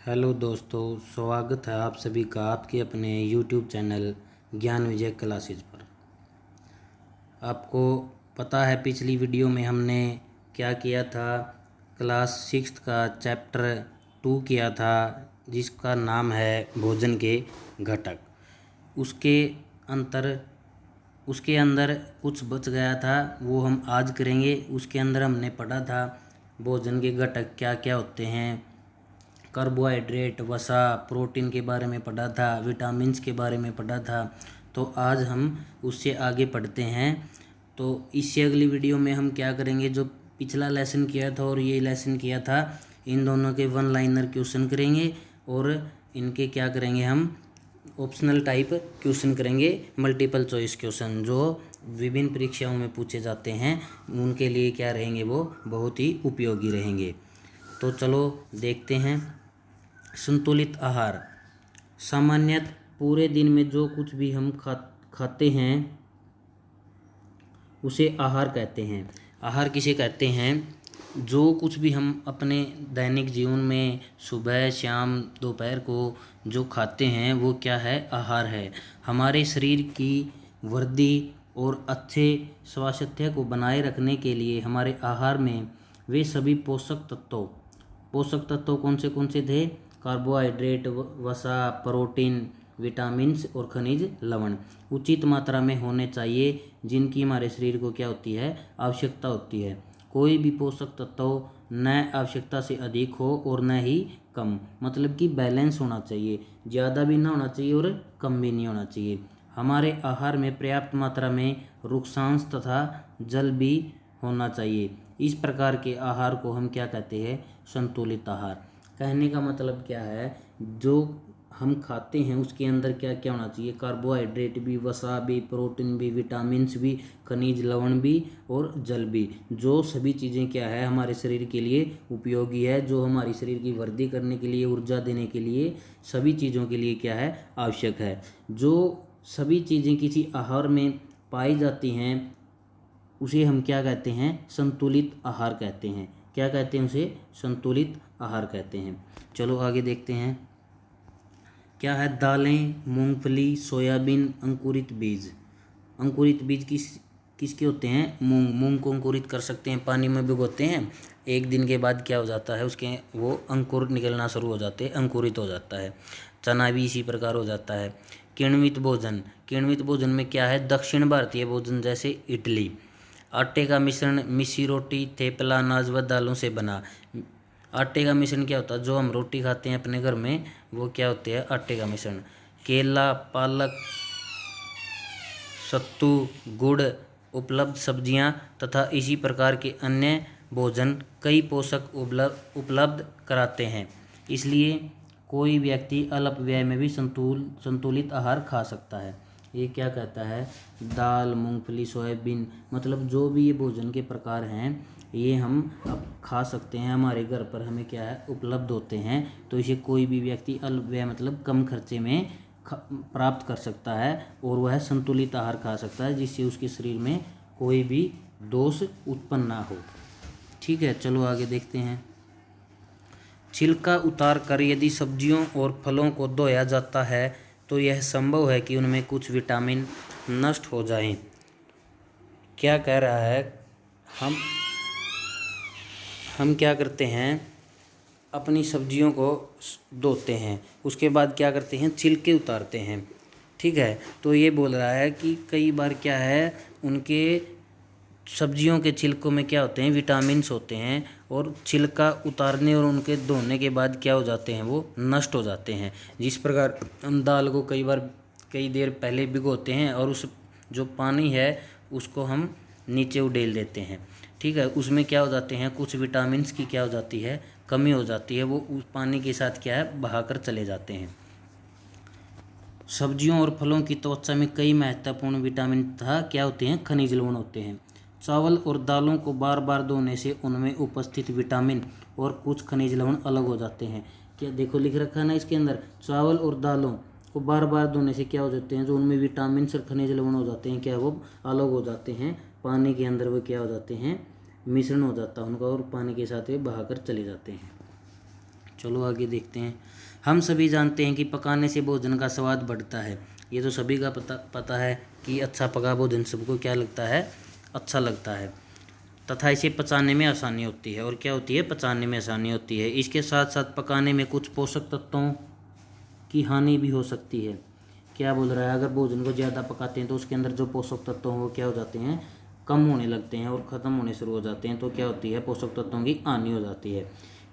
Hello दोस्तों, स्वागत है आप सभी का आपके अपने यूट्यूब चैनल ज्ञान विजय क्लासेस पर। आपको पता है पिछली वीडियो में हमने क्या किया था। क्लास 6 का चैप्टर 2 किया था जिसका नाम है भोजन के घटक। उसके अंदर कुछ बच गया था, वो हम आज करेंगे। उसके अंदर हमने पढ़ा था भोजन के घटक क्या क्या होते हैं, कार्बोहाइड्रेट, वसा, प्रोटीन के बारे में पढ़ा था, विटामिन्स के बारे में पढ़ा था। तो आज हम उससे आगे पढ़ते हैं। तो इससे अगली वीडियो में हम क्या करेंगे, जो पिछला लेसन किया था और ये लेसन किया था, इन दोनों के वन लाइनर क्वेश्चन करेंगे और इनके क्या करेंगे, हम ऑप्शनल टाइप क्वेश्चन करेंगे, मल्टीपल चॉइस क्वेश्चन जो विभिन्न परीक्षाओं में पूछे जाते हैं। उनके लिए क्या रहेंगे, वो बहुत ही उपयोगी रहेंगे। तो चलो देखते हैं। संतुलित आहार। सामान्यतः पूरे दिन में जो कुछ भी हम खाते हैं उसे आहार कहते हैं। आहार किसे कहते हैं? जो कुछ भी हम अपने दैनिक जीवन में सुबह, शाम, दोपहर को जो खाते हैं वो क्या है? आहार है। हमारे शरीर की वृद्धि और अच्छे स्वास्थ्य को बनाए रखने के लिए हमारे आहार में वे सभी पोषक तत्व कौन से थे? कार्बोहाइड्रेट, वसा, प्रोटीन, विटामिन्स और खनिज लवण उचित मात्रा में होने चाहिए, जिनकी हमारे शरीर को क्या होती है? आवश्यकता होती है। कोई भी पोषक तत्व न आवश्यकता से अधिक हो और न ही कम, मतलब कि बैलेंस होना चाहिए। ज़्यादा भी ना होना चाहिए और कम भी नहीं होना चाहिए। हमारे आहार में पर्याप्त मात्रा में रुक्षांश तथा जल भी होना चाहिए। इस प्रकार के आहार को हम क्या कहते हैं? संतुलित आहार। कहने का मतलब क्या है, जो हम खाते हैं उसके अंदर क्या क्या होना चाहिए? कार्बोहाइड्रेट भी, वसा भी, प्रोटीन भी, विटामिन्स भी, खनिज लवण भी और जल भी। जो सभी चीज़ें क्या है, हमारे शरीर के लिए उपयोगी है, जो हमारी शरीर की वृद्धि करने के लिए, ऊर्जा देने के लिए, सभी चीज़ों के लिए क्या है? आवश्यक है। जो सभी चीज़ें किसी आहार में पाई जाती हैं उसे हम क्या कहते हैं? संतुलित आहार कहते हैं। क्या कहते हैं उसे? संतुलित आहार कहते हैं। चलो आगे देखते हैं। क्या है? दालें, मूंगफली, सोयाबीन, अंकुरित बीज। अंकुरित बीज किसके होते हैं? मूंग को अंकुरित कर सकते हैं, पानी में भिगोते हैं, एक दिन के बाद क्या हो जाता है, उसके वो अंकुर निकलना शुरू हो जाते हैं, अंकुरित हो जाता है। चना भी इसी प्रकार हो जाता है। किण्वित भोजन। किण्वित भोजन में क्या है? दक्षिण भारतीय भोजन जैसे इडली। आटे का मिश्रण, मिस्सी रोटी, थेपला, अनाज व दालों से बना। आटे का मिश्रण क्या होता है? जो हम रोटी खाते हैं अपने घर में, वो क्या होते हैं? आटे का मिश्रण। केला, पालक, सत्तू, गुड़, उपलब्ध सब्जियां तथा इसी प्रकार के अन्य भोजन कई पोषक उपलब्ध कराते हैं। इसलिए कोई व्यक्ति अल्प व्यय में भी संतुलित आहार खा सकता है। ये क्या कहता है? दाल, मूंगफली, सोयाबीन, मतलब जो भी ये भोजन के प्रकार हैं ये हम अब खा सकते हैं, हमारे घर पर हमें क्या है? उपलब्ध होते हैं। तो इसे कोई भी व्यक्ति अल्प व्यय मतलब कम खर्चे में प्राप्त कर सकता है और वह संतुलित आहार खा सकता है, जिससे उसके शरीर में कोई भी दोष उत्पन्न ना हो। ठीक है, चलो आगे देखते हैं। छिलका उतार कर यदि सब्जियों और फलों को धोया जाता है तो यह संभव है कि उनमें कुछ विटामिन नष्ट हो जाएं। क्या कह रहा है? हम क्या करते हैं? अपनी सब्जियों को धोते हैं, उसके बाद क्या करते हैं? छिलके उतारते हैं। ठीक है, तो ये बोल रहा है कि कई बार क्या है, उनके सब्जियों के छिलकों में क्या होते हैं? विटामिन्स होते हैं, और छिलका उतारने और उनके धोने के बाद क्या हो जाते हैं? वो नष्ट हो जाते हैं। जिस प्रकार हम दाल को कई देर पहले भिगोते हैं और उस जो पानी है उसको हम नीचे उडेल देते हैं। ठीक है, उसमें क्या हो जाते हैं? कुछ विटामिन्स की क्या हो जाती है? कमी हो जाती है, वो उस पानी के साथ क्या है? बहाकर चले जाते हैं। सब्जियों और फलों की त्वचा में कई महत्वपूर्ण विटामिन तथा क्या होते हैं? खनिज लवण होते हैं। चावल और दालों को बार बार धोने से उनमें उपस्थित विटामिन और कुछ खनिज लवण अलग हो जाते हैं। क्या देखो लिख रखा है ना इसके अंदर? चावल और दालों को बार बार धोने से क्या हो जाते हैं? जो उनमें विटामिन और खनिज लवण हो जाते हैं, क्या वो अलग हो जाते हैं। पानी के अंदर वो क्या हो जाते हैं? मिश्रण हो जाता है उनका और पानी के साथ वे बहाकर चले जाते हैं। चलो आगे देखते हैं। हम सभी जानते हैं कि पकाने से भोजन का स्वाद बढ़ता है। ये तो सभी का पता है कि अच्छा पका भोजन सबको क्या लगता है, अच्छा लगता है, तथा इसे पचाने में आसानी होती है। और क्या होती है, पचाने में आसानी होती है। इसके साथ साथ पकाने में कुछ पोषक तत्वों की हानि भी हो सकती है। क्या बोल रहा है, अगर भोजन को ज़्यादा पकाते हैं तो उसके अंदर जो पोषक तत्व हैं वो क्या हो जाते हैं, कम होने लगते हैं और ख़त्म होने शुरू हो जाते हैं। तो क्या होती है, पोषक तत्वों की हानि हो जाती है।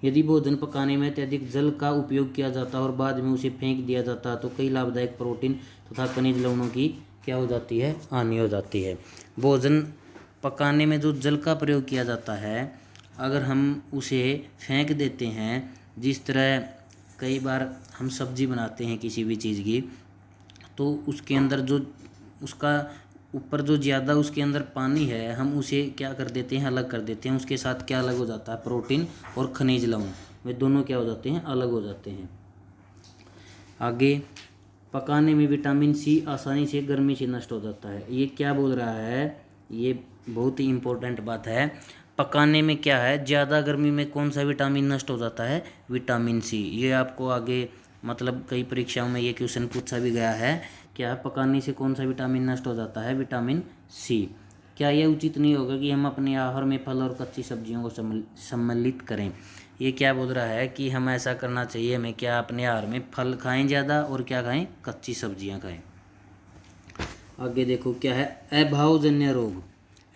यदि भोजन पकाने में अत्यधिक जल का उपयोग किया जाता है और बाद में उसे फेंक दिया जाता है तो कई लाभदायक प्रोटीन तथा खनिज लवणों की क्या हो जाती है, हानि हो जाती है। भोजन पकाने में जो जल का प्रयोग किया जाता है, अगर हम उसे फेंक देते हैं, जिस तरह कई बार हम सब्जी बनाते हैं किसी भी चीज़ की, तो उसके अंदर जो उसका ऊपर जो ज़्यादा उसके अंदर पानी है, हम उसे क्या कर देते हैं, अलग कर देते हैं। उसके साथ क्या अलग हो जाता है, प्रोटीन और खनिज लवण, वे दोनों क्या हो जाते हैं, अलग हो जाते हैं। आगे, पकाने में विटामिन सी आसानी से गर्मी से नष्ट हो जाता है। ये क्या बोल रहा है, ये बहुत ही इम्पोर्टेंट बात है। पकाने में क्या है, ज़्यादा गर्मी में कौन सा विटामिन नष्ट हो जाता है, विटामिन सी। ये आपको आगे मतलब कई परीक्षाओं में ये क्वेश्चन पूछा भी गया है। क्या पकाने से कौन सा विटामिन नष्ट हो जाता है, विटामिन सी। क्या यह उचित नहीं होगा कि हम अपने आहार में फल और कच्ची सब्जियों को सम्मिलित करें। ये क्या बोल रहा है कि हम ऐसा करना चाहिए, हमें क्या अपने आहार में फल खाएं ज़्यादा और क्या खाएं, कच्ची सब्जियां खाएं। आगे देखो क्या है, अभावजन्य रोग।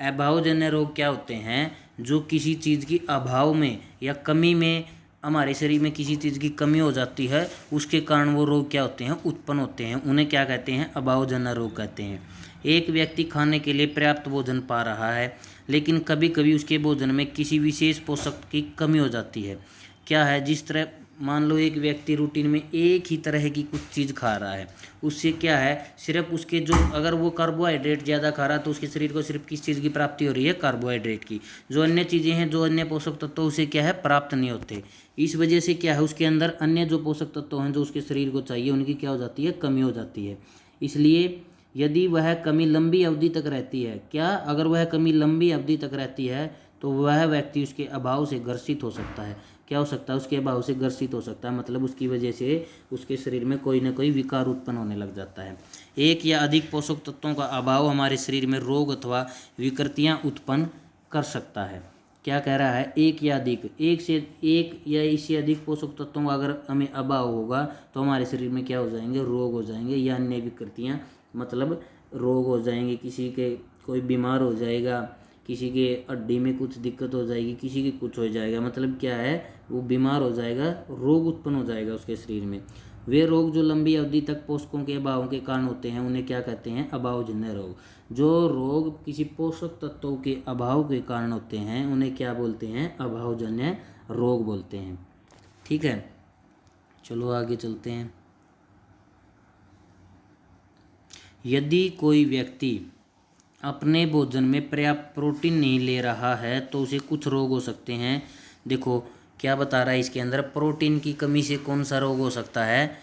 अभावजन्य रोग क्या होते हैं, जो किसी चीज़ की अभाव में या कमी में, हमारे शरीर में किसी चीज़ की कमी हो जाती है, उसके कारण वो रोग क्या होते हैं, उत्पन्न होते हैं। उन्हें क्या कहते हैं, अभावजन्य रोग कहते हैं। एक व्यक्ति खाने के लिए पर्याप्त भोजन पा रहा है, लेकिन कभी कभी उसके भोजन में किसी विशेष पोषक की कमी हो जाती है। क्या है, जिस तरह मान लो एक व्यक्ति रूटीन में एक ही तरह की कुछ चीज़ खा रहा है, उससे क्या है, सिर्फ उसके जो, अगर वो कार्बोहाइड्रेट ज़्यादा खा रहा है तो उसके शरीर को सिर्फ किस चीज़ की प्राप्ति हो रही है, कार्बोहाइड्रेट की। जो अन्य चीज़ें हैं, जो अन्य पोषक तत्व उसे क्या है, प्राप्त नहीं होते। इस वजह से क्या है, उसके अंदर अन्य जो पोषक तत्व हैं जो उसके शरीर को चाहिए, उनकी क्या हो जाती है, कमी हो जाती है। इसलिए यदि वह कमी लंबी अवधि तक रहती है, क्या, अगर वह कमी लंबी अवधि तक रहती है तो वह व्यक्ति उसके अभाव से ग्रसित हो सकता है। क्या हो सकता है, उसके अभाव से ग्रसित हो सकता है, मतलब उसकी वजह से उसके शरीर में कोई ना कोई विकार उत्पन्न होने लग जाता है। एक या अधिक पोषक तत्वों का अभाव हमारे शरीर में रोग अथवा विकृतियां उत्पन्न कर सकता है। क्या कह रहा है, एक या अधिक, एक या इससे अधिक पोषक तत्वों का अगर हमें अभाव होगा तो हमारे शरीर में क्या हो जाएंगे, रोग हो जाएंगे या अन्य विकृतियाँ, मतलब रोग हो जाएंगे, किसी के कोई बीमार हो जाएगा, किसी के हड्डी में कुछ दिक्कत हो जाएगी, किसी की कुछ हो जाएगा, मतलब क्या है, वो बीमार हो जाएगा, रोग उत्पन्न हो जाएगा उसके शरीर में। वे रोग जो लंबी अवधि तक पोषकों के अभाव के कारण होते हैं उन्हें क्या कहते हैं, अभावजन्य रोग। जो रोग किसी पोषक तत्वों के अभाव के कारण होते हैं उन्हें क्या बोलते हैं, अभावजन्य रोग बोलते हैं। ठीक है, चलो आगे चलते हैं। यदि कोई व्यक्ति अपने भोजन में पर्याप्त प्रोटीन नहीं ले रहा है तो उसे कुछ रोग हो सकते हैं। देखो क्या बता रहा है इसके अंदर, प्रोटीन की कमी से कौन सा रोग हो सकता है,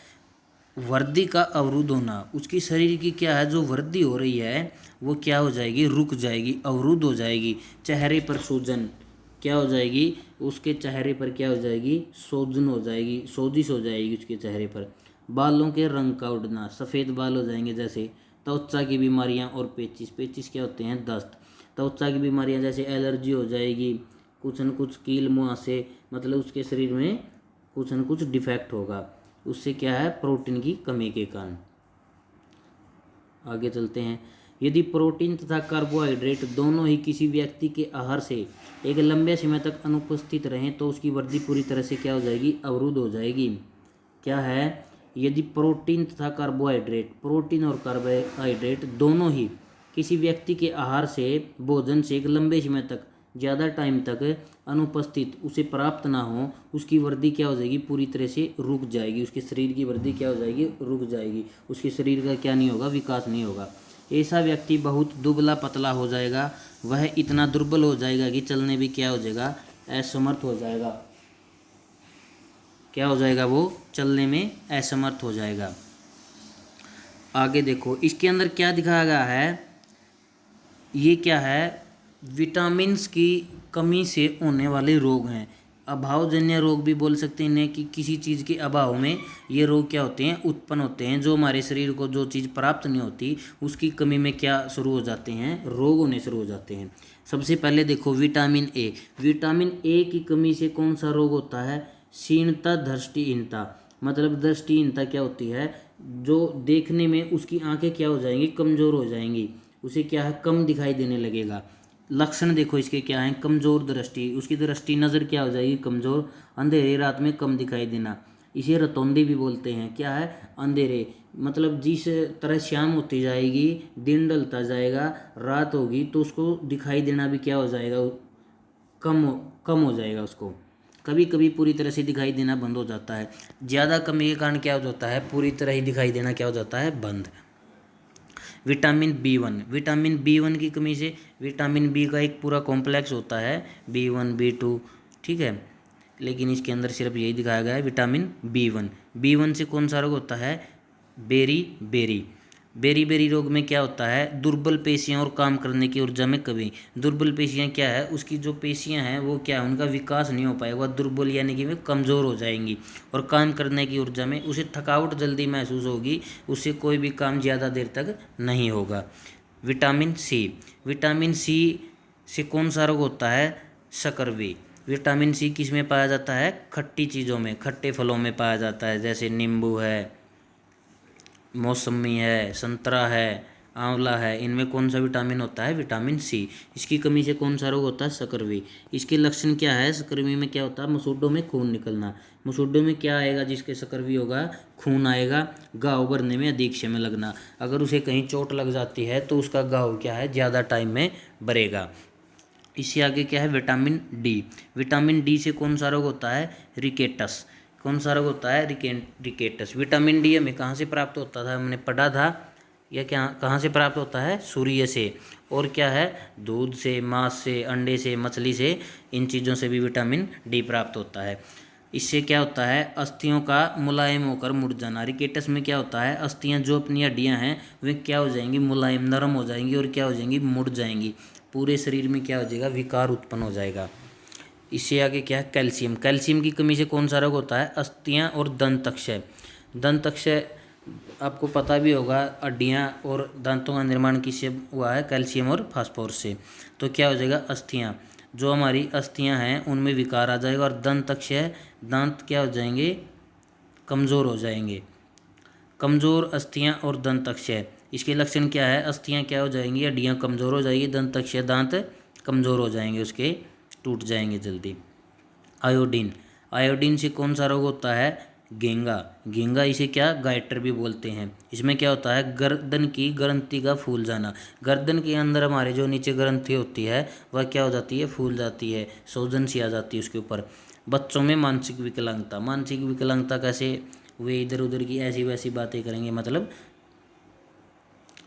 वृद्धि का अवरुद्ध होना। उसकी शरीर की क्या है, जो वृद्धि हो रही है वो क्या हो जाएगी, रुक जाएगी, अवरुद्ध हो जाएगी। चेहरे पर सूजन क्या हो जाएगी, उसके चेहरे पर क्या हो जाएगी, सूजन हो जाएगी, सोजिश हो जाएगी उसके चेहरे पर। बालों के रंग का उड़ना, सफ़ेद बाल हो जाएंगे जैसे। त्वचा की बीमारियां और पेचिश, पेचिश क्या होते हैं, दस्त। त्वचा की बीमारियां जैसे एलर्जी हो जाएगी, कुछ न कुछ कील मुहासे, मतलब उसके शरीर में कुछ न कुछ डिफेक्ट होगा, उससे क्या है, प्रोटीन की कमी के कारण। आगे चलते हैं। यदि प्रोटीन तथा कार्बोहाइड्रेट दोनों ही किसी व्यक्ति के आहार से एक लंबे समय तक अनुपस्थित रहें तो उसकी वृद्धि पूरी तरह से क्या हो जाएगी, अवरुद्ध हो जाएगी। क्या है, यदि प्रोटीन तथा कार्बोहाइड्रेट, प्रोटीन और कार्बोहाइड्रेट दोनों ही किसी व्यक्ति के आहार से, भोजन से एक लंबे समय तक, ज़्यादा टाइम तक अनुपस्थित, उसे प्राप्त ना हो, उसकी वृद्धि क्या हो जाएगी, पूरी तरह से रुक जाएगी। उसके शरीर की वृद्धि क्या हो जाएगी, रुक जाएगी। उसके शरीर का क्या नहीं होगा, विकास नहीं होगा। ऐसा व्यक्ति बहुत दुबला पतला हो जाएगा, वह इतना दुर्बल हो जाएगा कि चलने भी क्या हो जाएगा, असमर्थ हो जाएगा। क्या हो जाएगा, वो चलने में असमर्थ हो जाएगा। आगे देखो इसके अंदर क्या दिखाया गया है, ये क्या है, विटामिन्स की कमी से होने वाले रोग हैं। अभावजन्य रोग भी बोल सकते हैं इन्हें, कि किसी चीज़ के अभाव में ये रोग क्या होते हैं, उत्पन्न होते हैं। जो हमारे शरीर को जो चीज़ प्राप्त नहीं होती उसकी कमी में क्या शुरू हो जाते हैं, रोग होने शुरू हो जाते हैं। सबसे पहले देखो विटामिन ए। विटामिन ए की कमी से कौन सा रोग होता है, क्षीणता, दृष्टिहीनता। मतलब दृष्टिहीनता क्या होती है, जो देखने में उसकी आंखें क्या हो जाएंगी, कमज़ोर हो जाएंगी, उसे क्या है, कम दिखाई देने लगेगा। लक्षण देखो इसके क्या हैं, कमज़ोर दृष्टि, उसकी दृष्टि नज़र क्या हो जाएगी, कमज़ोर, अंधेरे रात में कम दिखाई देना। इसे रतौंधी भी बोलते हैं। क्या है, अंधेरे, मतलब जिस तरह शाम होती जाएगी, दिन ढलता जाएगा, रात होगी, तो उसको दिखाई देना भी क्या हो जाएगा, कम हो जाएगा उसको। कभी कभी पूरी तरह से दिखाई देना बंद हो जाता है। ज़्यादा कमी के कारण क्या हो जाता है, पूरी तरह ही दिखाई देना क्या हो जाता है, बंद। Vitamin B1। विटामिन B1 की कमी से, विटामिन बी का एक पूरा कॉम्प्लेक्स होता है, B1 B2, ठीक है, लेकिन इसके अंदर सिर्फ यही दिखाया गया है विटामिन B1। B1 से कौन सा रोग होता है, बेरी बेरी। बेरी बेरी रोग में क्या होता है, दुर्बल पेशियां और काम करने की ऊर्जा में कमी। दुर्बल पेशियां क्या है, उसकी जो पेशियां हैं वो क्या है, उनका विकास नहीं हो पाएगा, वह दुर्बल यानी कि वे कमज़ोर हो जाएंगी। और काम करने की ऊर्जा में उसे थकावट जल्दी महसूस होगी, उससे कोई भी काम ज़्यादा देर तक नहीं होगा। Vitamin C. विटामिन सी से कौन सा रोग होता है, शकरवी। विटामिन सी किस में पाया जाता है, खट्टी चीज़ों में, खट्टे फलों में पाया जाता है, जैसे नींबू है, मौसमी है, संतरा है, आंवला है। इनमें कौन सा विटामिन होता है, विटामिन सी। इसकी कमी से कौन सा रोग होता है, शकरवी। इसके लक्षण क्या है, शकरवी में क्या होता है, मसूड़ों में खून निकलना। मसूड़ों में क्या आएगा, जिसके शकरवी होगा, खून आएगा, घाव भरने में अधिक समय लगना। अगर उसे कहीं चोट लग जाती है तो उसका घाव क्या है, ज़्यादा टाइम में भरेगा। इससे आगे क्या है, विटामिन डी। विटामिन डी से कौन सा रोग होता है, रिकेटस। कौन सा रोग होता है, रिकेटस। विटामिन डी हमें कहाँ से प्राप्त होता था, हमने पढ़ा था, या क्या कहाँ से प्राप्त होता है, सूर्य से। और क्या है, दूध से, मांस से, अंडे से, मछली से, इन चीज़ों से भी विटामिन डी प्राप्त होता है। इससे क्या होता है, अस्थियों का मुलायम होकर मुड़ जाना। रिकेटस में क्या होता है, अस्थियां जो अपनी हड्डियां हैं वे क्या हो जाएंगी, मुलायम, नरम हो जाएंगी, और क्या हो जाएंगी, मुड़ जाएंगी। पूरे शरीर में क्या हो जाएगा, विकार उत्पन्न हो जाएगा। इससे आगे क्या है, कैल्शियम। कैल्शियम की कमी से कौन सा रोग होता है, अस्थियां और दंतक्षय। दंतक्षय आपको पता भी होगा, हड्डियां और दांतों का निर्माण किससे हुआ है, कैल्शियम और फास्फोरस से। तो क्या हो जाएगा, अस्थियां, जो हमारी अस्थियां हैं उनमें विकार आ जाएगा। और दंतक्षय, दांत क्या हो जाएंगे, कमज़ोर हो जाएंगे। कमज़ोर अस्थियां और दंतक्षय, इसके लक्षण क्या है, अस्थियां क्या हो जाएंगी, हड्डियां कमज़ोर हो जाएगी, दंतक्षय, दांत कमज़ोर हो जाएंगे, उसके टूट जाएंगे जल्दी। आयोडीन। आयोडीन से कौन सा रोग होता है, घेंगा। घेंगा, इसे क्या, गाइटर भी बोलते हैं। इसमें क्या होता है, गर्दन की ग्रंथि का फूल जाना। गर्दन के अंदर हमारे जो नीचे ग्रंथि होती है वह क्या हो जाती है, फूल जाती है, सूजन सी आ जाती है उसके ऊपर। बच्चों में मानसिक विकलांगता। मानसिक विकलांगता कैसे, वे इधर उधर की ऐसी वैसी बातें करेंगे, मतलब।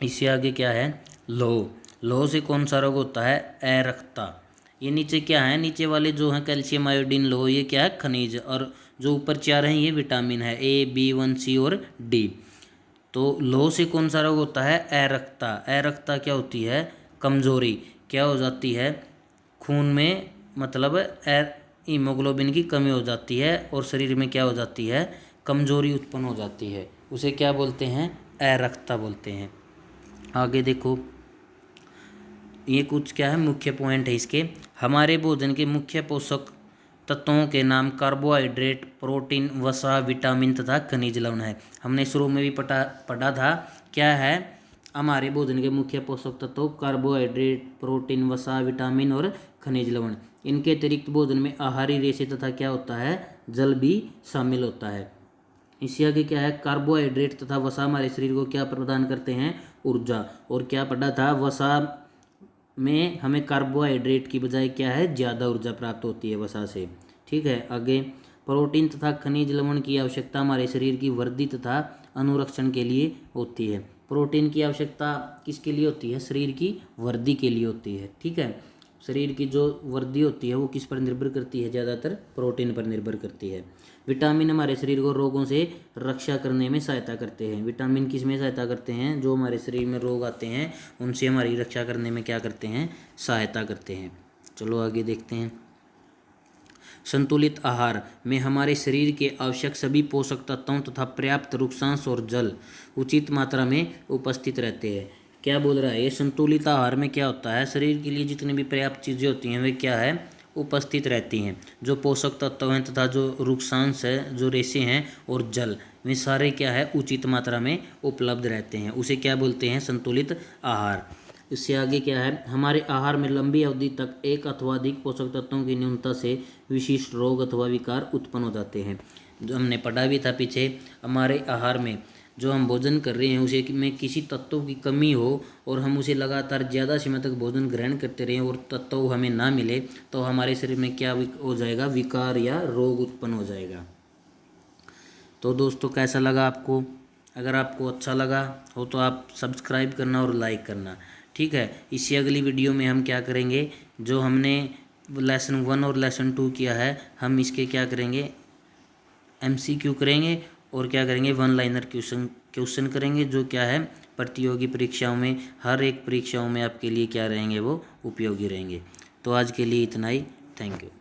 इससे आगे क्या है, लोह। लोह से कौन सा रोग होता है, अरक्तता। ये नीचे क्या है, नीचे वाले जो हैं कैल्शियम, आयोडीन, लोह, ये क्या है, खनिज। और जो ऊपर चार हैं ये विटामिन है, A B1C और D। तो लोह से कौन सा रोग होता है, अरक्तता। अरक्तता क्या होती है, कमजोरी, क्या हो जाती है, खून में, मतलब हीमोग्लोबिन की कमी हो जाती है, और शरीर में क्या हो जाती है, कमजोरी उत्पन्न हो जाती है, उसे क्या बोलते हैं, अरक्तता बोलते हैं। आगे देखो, ये कुछ क्या है, मुख्य पॉइंट है इसके। हमारे भोजन के मुख्य पोषक तत्वों के नाम कार्बोहाइड्रेट, प्रोटीन, वसा, विटामिन तथा खनिज लवण है। हमने शुरू में भी पढ़ा था, क्या है, हमारे भोजन के मुख्य पोषक तत्व कार्बोहाइड्रेट, प्रोटीन, वसा, विटामिन और खनिज लवण। इनके अतिरिक्त भोजन में आहारी रेशे तथा क्या होता है, जल भी शामिल होता है। इससे आगे क्या है, कार्बोहाइड्रेट तथा वसा हमारे शरीर को क्या प्रदान करते हैं, ऊर्जा। और क्या पढ़ा था, वसा में हमें कार्बोहाइड्रेट की बजाय क्या है, ज़्यादा ऊर्जा प्राप्त होती है वसा से, ठीक है। आगे, प्रोटीन तथा खनिज लवण की आवश्यकता हमारे शरीर की वृद्धि तथा अनुरक्षण के लिए होती है। प्रोटीन की आवश्यकता किसके लिए होती है, शरीर की वृद्धि के लिए होती है, ठीक है। शरीर की जो वृद्धि होती है वो किस पर निर्भर करती है, ज़्यादातर प्रोटीन पर निर्भर करती है। विटामिन हमारे शरीर को रोगों से रक्षा करने में सहायता करते हैं। विटामिन किस में सहायता करते हैं, जो हमारे शरीर में रोग आते हैं उनसे हमारी रक्षा करने में क्या करते हैं, सहायता करते हैं। चलो आगे देखते हैं। संतुलित आहार में हमारे शरीर के आवश्यक सभी पोषक तत्वों तथा पर्याप्त रुक्षांश और जल उचित मात्रा में उपस्थित रहते हैं। क्या बोल रहा है ये? संतुलित आहार में क्या होता है, शरीर के लिए जितनी भी पर्याप्त चीज़ें होती हैं वे क्या है, उपस्थित रहती हैं। जो पोषक तत्व हैं तथा जो रुक्षांश है, जो रेशे हैं और जल, वे सारे क्या है, उचित मात्रा में उपलब्ध रहते हैं। उसे क्या बोलते हैं, संतुलित आहार। इससे आगे क्या है, हमारे आहार में लंबी अवधि तक एक अथवा अधिक पोषक तत्वों की न्यूनता से विशिष्ट रोग अथवा विकार उत्पन्न हो जाते हैं। जो हमने पढ़ा भी था पीछे, हमारे आहार में जो हम भोजन कर रहे हैं उसे में किसी तत्वों की कमी हो और हम उसे लगातार ज़्यादा समय तक भोजन ग्रहण करते रहें और तत्व हमें ना मिले तो हमारे शरीर में क्या हो जाएगा, विकार या रोग उत्पन्न हो जाएगा। तो दोस्तों कैसा लगा आपको? अगर आपको अच्छा लगा हो तो आप सब्सक्राइब करना और लाइक करना, ठीक है। इससे अगली वीडियो में हम क्या करेंगे, जो हमने लेसन 1 और लेसन 2 किया है, हम इसके क्या करेंगे, MCQ करेंगे और क्या करेंगे, 1 लाइनर क्वेश्चन करेंगे, जो क्या है प्रतियोगी परीक्षाओं में, हर एक परीक्षाओं में आपके लिए क्या रहेंगे, वो उपयोगी रहेंगे। तो आज के लिए इतना ही। Thank you.